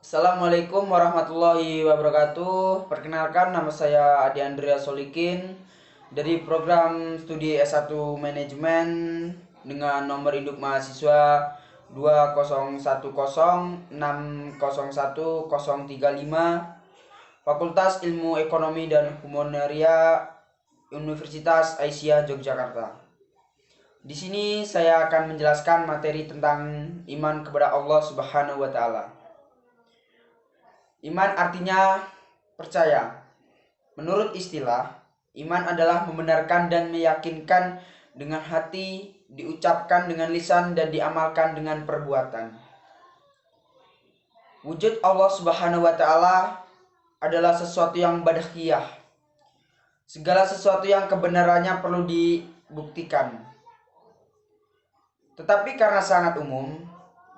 Assalamualaikum warahmatullahi wabarakatuh. Perkenalkan, nama saya Adi Andrea Solikin dari program studi S1 Manajemen dengan nomor induk mahasiswa 20106011035 Fakultas Ilmu Ekonomi dan Humoneria Universitas Aisyah Yogyakarta. Di sini saya akan menjelaskan materi tentang iman kepada Allah Subhanahu wa taala. Iman artinya percaya. Menurut istilah, iman adalah membenarkan dan meyakinkan dengan hati, diucapkan dengan lisan, dan diamalkan dengan perbuatan. Wujud Allah Subhanahu wa taala adalah sesuatu yang badakhiyah. Segala sesuatu yang kebenarannya perlu dibuktikan. Tetapi karena sangat umum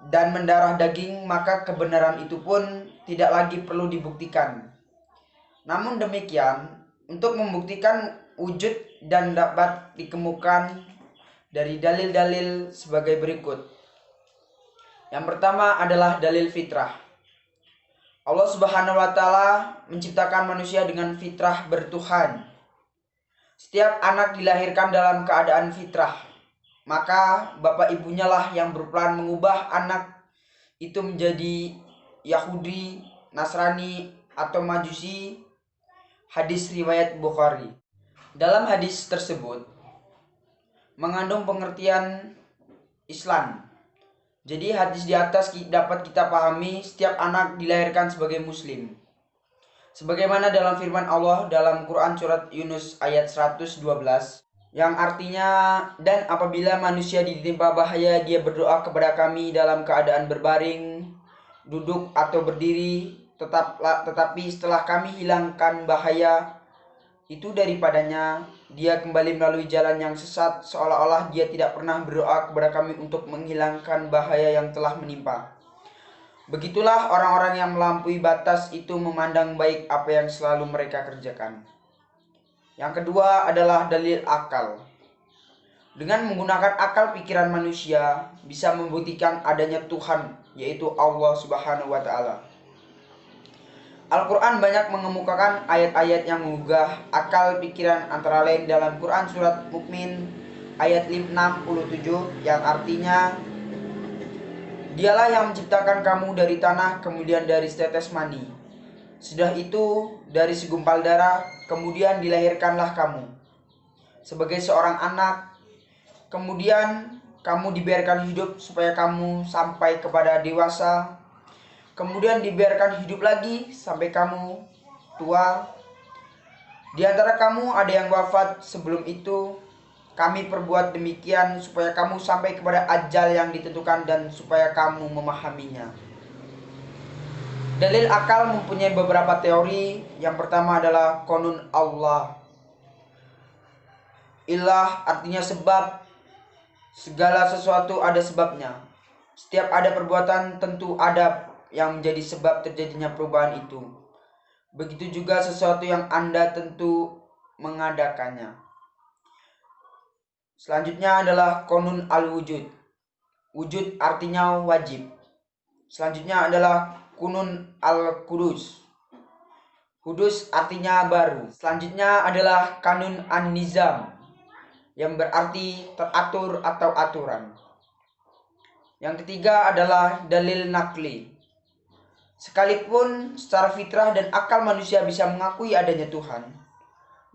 dan mendarah daging, maka kebenaran itu pun tidak lagi perlu dibuktikan. Namun demikian, untuk membuktikan wujud dan dapat dikemukakan dari dalil-dalil sebagai berikut. Yang pertama adalah dalil fitrah. Allah Subhanahu wa taala menciptakan manusia dengan fitrah bertuhan. Setiap anak dilahirkan dalam keadaan fitrah, maka bapak ibunya lah yang berperan mengubah anak itu menjadi Yahudi, Nasrani, atau Majusi. Hadis riwayat Bukhari. Dalam hadis tersebut mengandung pengertian Islam. Jadi hadis di atas dapat kita pahami setiap anak dilahirkan sebagai muslim. Sebagaimana dalam firman Allah dalam Quran surat Yunus ayat 112 yang artinya, dan apabila manusia ditimpa bahaya, dia berdoa kepada kami dalam keadaan berbaring, duduk atau berdiri, tetapi setelah kami hilangkan bahaya itu daripadanya, dia kembali melalui jalan yang sesat, seolah-olah dia tidak pernah berdoa kepada kami untuk menghilangkan bahaya yang telah menimpa. Begitulah orang-orang yang melampaui batas itu memandang baik apa yang selalu mereka kerjakan. Yang kedua adalah dalil akal. Dengan menggunakan akal pikiran manusia bisa membuktikan adanya Tuhan, yaitu Allah Subhanahu wa taala. Al-Quran banyak mengemukakan ayat-ayat yang menggugah akal pikiran, antara lain dalam Quran surat Mukmin ayat 67 yang artinya, dialah yang menciptakan kamu dari tanah, kemudian dari setetes mani. Sudah itu dari segumpal darah, kemudian dilahirkanlah kamu sebagai seorang anak, kemudian kamu dibiarkan hidup supaya kamu sampai kepada dewasa, kemudian dibiarkan hidup lagi sampai kamu tua. Di antara kamu ada yang wafat sebelum itu. Kami perbuat demikian supaya kamu sampai kepada ajal yang ditentukan dan supaya kamu memahaminya. Dalil akal mempunyai beberapa teori. Yang pertama adalah konun Allah. Ilah artinya sebab. Segala sesuatu ada sebabnya. Setiap ada perbuatan tentu ada yang menjadi sebab terjadinya perubahan itu. Begitu juga sesuatu yang Anda tentu mengadakannya. Selanjutnya adalah konun al-wujud. Wujud artinya wajib. Selanjutnya adalah kunun al-kudus. Kudus artinya baru. Selanjutnya adalah kanun an-nizam yang berarti teratur atau aturan. Yang ketiga adalah dalil nakli. Sekalipun secara fitrah dan akal manusia bisa mengakui adanya Tuhan,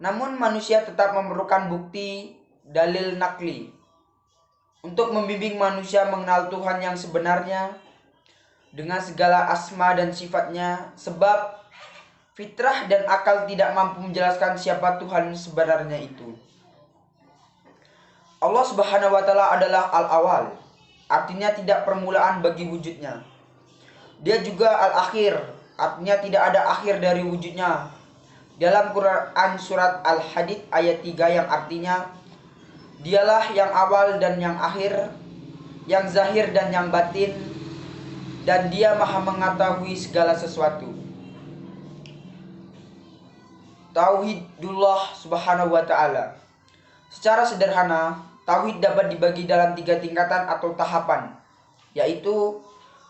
namun manusia tetap memerlukan bukti dalil nakli untuk membimbing manusia mengenal Tuhan yang sebenarnya dengan segala asma dan sifatnya, sebab fitrah dan akal tidak mampu menjelaskan siapa Tuhan sebenarnya itu. Allah Subhanahu wa taala adalah al-awal, artinya tidak permulaan bagi wujudnya. Dia juga al-akhir, artinya tidak ada akhir dari wujudnya. Dalam Quran surat Al-Hadid ayat 3 yang artinya, dialah yang awal dan yang akhir, yang zahir dan yang batin, dan dia maha mengetahui segala sesuatu. Tauhidullah Subhanahu wa ta'ala. Secara sederhana, tauhid dapat dibagi dalam 3 tingkatan atau tahapan, yaitu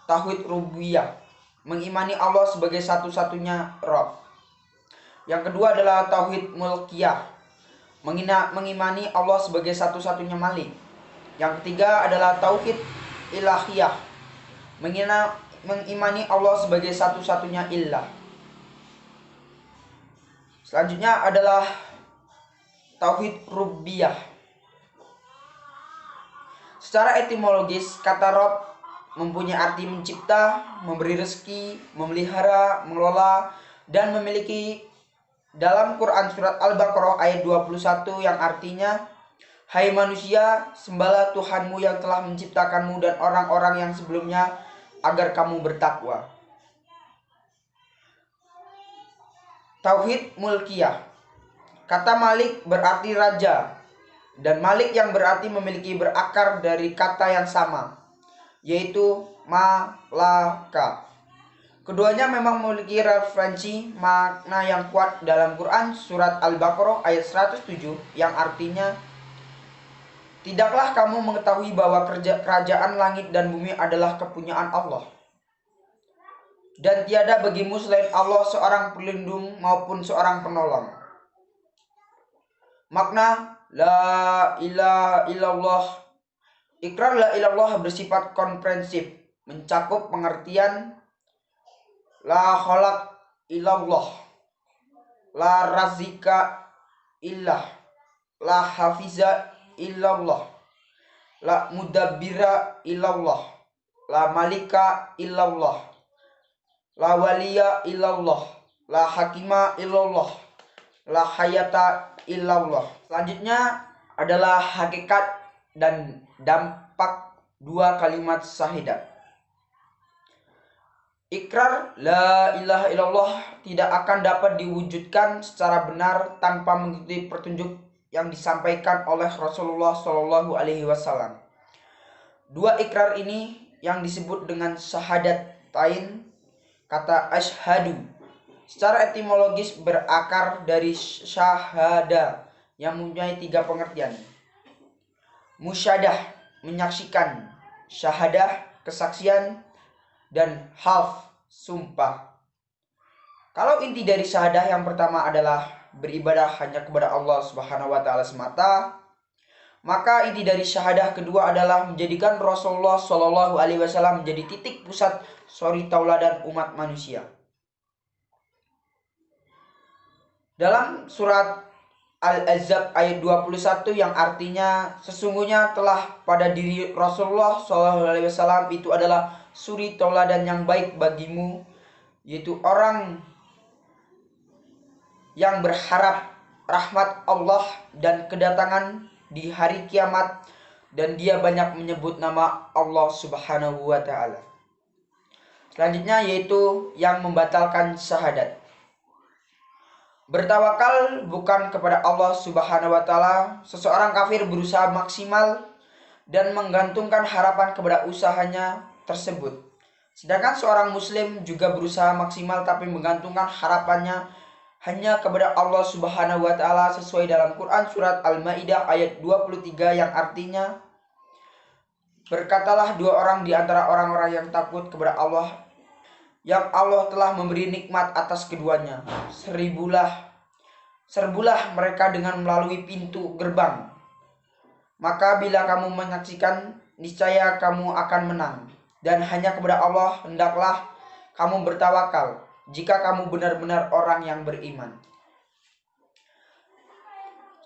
tauhid rububiyah, mengimani Allah sebagai satu-satunya Rabb. Yang kedua adalah tauhid mulkiyah, mengimani Allah sebagai satu-satunya Malik. Yang ketiga adalah tauhid ilahiyah, mengimani Allah sebagai satu-satunya ilah. Selanjutnya adalah tauhid rububiyah. Secara etimologis, kata Rob mempunyai arti mencipta, memberi rezeki, memelihara, mengelola, dan memiliki. Dalam Quran surat Al-Baqarah ayat 21 yang artinya, hai manusia, sembahlah Tuhanmu yang telah menciptakanmu dan orang-orang yang sebelumnya agar kamu bertakwa. Tauhid mulkiyah. Kata Malik berarti raja, dan Malik yang berarti memiliki berakar dari kata yang sama, yaitu malaka. Keduanya memang memiliki referensi makna yang kuat dalam Quran surat Al-Baqarah ayat 107 yang artinya, tidaklah kamu mengetahui bahwa kerajaan langit dan bumi adalah kepunyaan Allah, dan tiada bagimu selain Allah seorang pelindung maupun seorang penolong. Makna la ilaha illallah. Ikrar la ilallah bersifat komprehensif, mencakup pengertian la khalaq illallah, la razika illah, la hafiza illallah, la mudabbira illallah, la malika illallah, la waliya illallah, la hakima illallah, la hayata illallah. Selanjutnya adalah hakikat dan dampak dua kalimat syahadat. Ikrar la ilaha illallah tidak akan dapat diwujudkan secara benar tanpa mengikuti petunjuk yang disampaikan oleh Rasulullah Shallallahu Alaihi Wasallam. Dua ikrar ini yang disebut dengan syahadatain. Kata asyhadu secara etimologis berakar dari syahada yang mempunyai tiga pengertian. Musyadah, menyaksikan, syahadah, kesaksian, dan half, sumpah. Kalau inti dari syahadah yang pertama adalah beribadah hanya kepada Allah Subhanahu wa taala semata, maka inti dari syahadah kedua adalah menjadikan Rasulullah Shallallahu alaihi wasallam menjadi titik pusat suri tauladan umat manusia. Dalam surat Al-Ahzab ayat 21 yang artinya, sesungguhnya telah pada diri Rasulullah SAW itu adalah suri tauladan yang baik bagimu, yaitu orang yang berharap rahmat Allah dan kedatangan di hari kiamat, dan dia banyak menyebut nama Allah Subhanahu wa taala. Selanjutnya yaitu yang membatalkan syahadat. Bertawakal bukan kepada Allah Subhanahu wa taala. Seseorang kafir berusaha maksimal dan menggantungkan harapan kepada usahanya tersebut. Sedangkan seorang muslim juga berusaha maksimal tapi menggantungkan harapannya hanya kepada Allah Subhanahu wa taala sesuai dalam Quran surat Al-Maidah ayat 23 yang artinya, berkatalah dua orang di antara orang-orang yang takut kepada Allah yang Allah telah memberi nikmat atas keduanya. Serbulah mereka dengan melalui pintu gerbang. Maka bila kamu menyaksikan, niscaya kamu akan menang. Dan hanya kepada Allah hendaklah kamu bertawakal, jika kamu benar-benar orang yang beriman.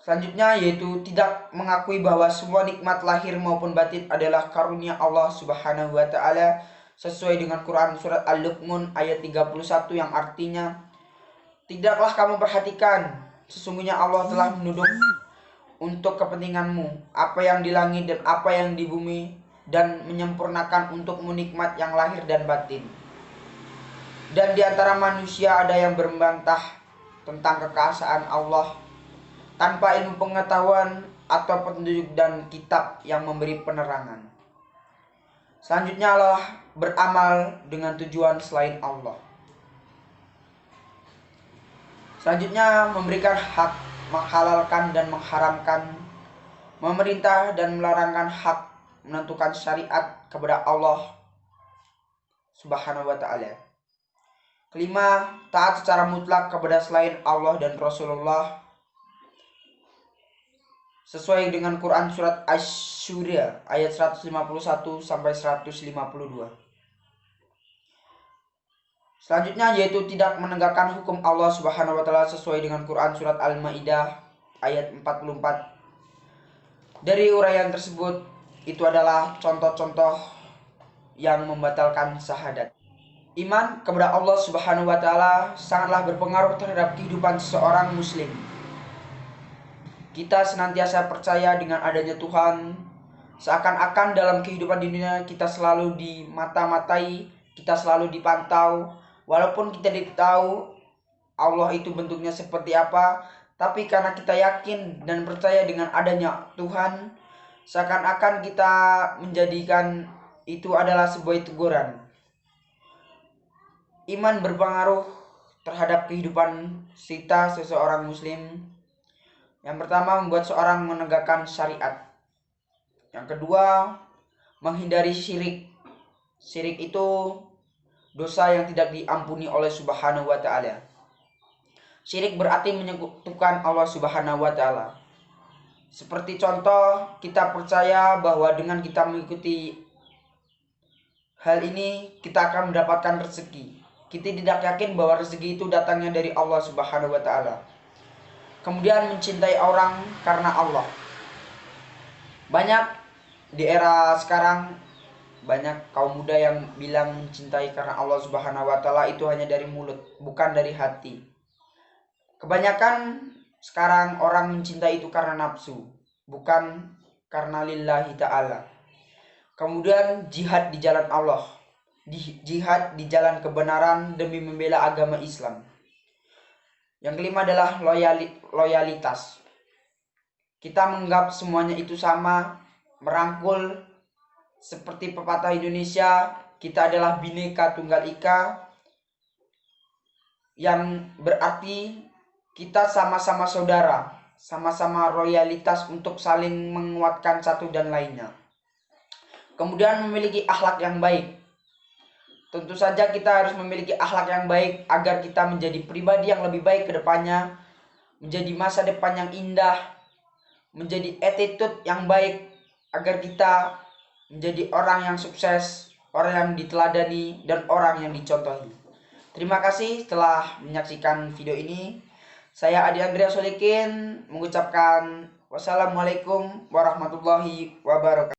Selanjutnya yaitu tidak mengakui bahwa semua nikmat lahir maupun batin adalah karunia Allah Subhanahu wa taala, sesuai dengan Quran surat Al-Luqman ayat 31 yang artinya, tidaklah kamu perhatikan, sesungguhnya Allah telah menunduk untuk kepentinganmu apa yang di langit dan apa yang di bumi, dan menyempurnakan untukmu nikmat yang lahir dan batin. Dan di antara manusia ada yang berbantah tentang kekuasaan Allah tanpa ilmu pengetahuan atau petunjuk dan kitab yang memberi penerangan. Selanjutnya adalah beramal dengan tujuan selain Allah. Selanjutnya memberikan hak, menghalalkan dan mengharamkan, memerintah dan melarangkan hak, menentukan syariat kepada Allah Subhanahu wa taala. Kelima, taat secara mutlak kepada selain Allah dan Rasulullah sesuai dengan Quran surat Asy-Syura ayat 151 sampai 152. Selanjutnya yaitu tidak menegakkan hukum Allah Subhanahu wa taala sesuai dengan Quran surat Al-Maidah ayat 44. Dari uraian tersebut itu adalah contoh-contoh yang membatalkan syahadat. Iman kepada Allah Subhanahu wa taala sangatlah berpengaruh terhadap kehidupan seseorang muslim. Kita senantiasa percaya dengan adanya Tuhan, seakan-akan dalam kehidupan di dunia kita selalu dimata-matai, kita selalu dipantau. Walaupun kita tidak tahu Allah itu bentuknya seperti apa, tapi karena kita yakin dan percaya dengan adanya Tuhan, seakan-akan kita menjadikan itu adalah sebuah teguran. Iman berpengaruh terhadap kehidupan kita seseorang muslim. Yang pertama, membuat seorang menegakkan syariat. Yang kedua, menghindari syirik. Syirik itu dosa yang tidak diampuni oleh Subhanahu wa taala. Syirik berarti menyekutukan Allah Subhanahu wa taala. Seperti contoh, kita percaya bahwa dengan kita mengikuti hal ini kita akan mendapatkan rezeki. Kita tidak yakin bahwa rezeki itu datangnya dari Allah Subhanahu wa taala. Kemudian mencintai orang karena Allah. Banyak di era sekarang banyak kaum muda yang bilang mencintai karena Allah Subhanahu wa taala itu hanya dari mulut, bukan dari hati. Kebanyakan sekarang orang mencintai itu karena nafsu, bukan karena lillahi ta'ala. Kemudian jihad di jalan Allah, jihad di jalan kebenaran demi membela agama Islam. Yang kelima adalah loyalitas. Kita menganggap semuanya itu sama, merangkul. Seperti pepatah Indonesia, kita adalah Bhinneka Tunggal Ika, yang berarti kita sama-sama saudara, sama-sama loyalitas untuk saling menguatkan satu dan lainnya. Kemudian memiliki akhlak yang baik. Tentu saja kita harus memiliki akhlak yang baik agar kita menjadi pribadi yang lebih baik ke depannya, menjadi masa depan yang indah, menjadi attitude yang baik agar kita menjadi orang yang sukses, orang yang diteladani, dan orang yang dicontohi. Terima kasih telah menyaksikan video ini. Saya Adi Andrea Solikin mengucapkan wassalamualaikum warahmatullahi wabarakatuh.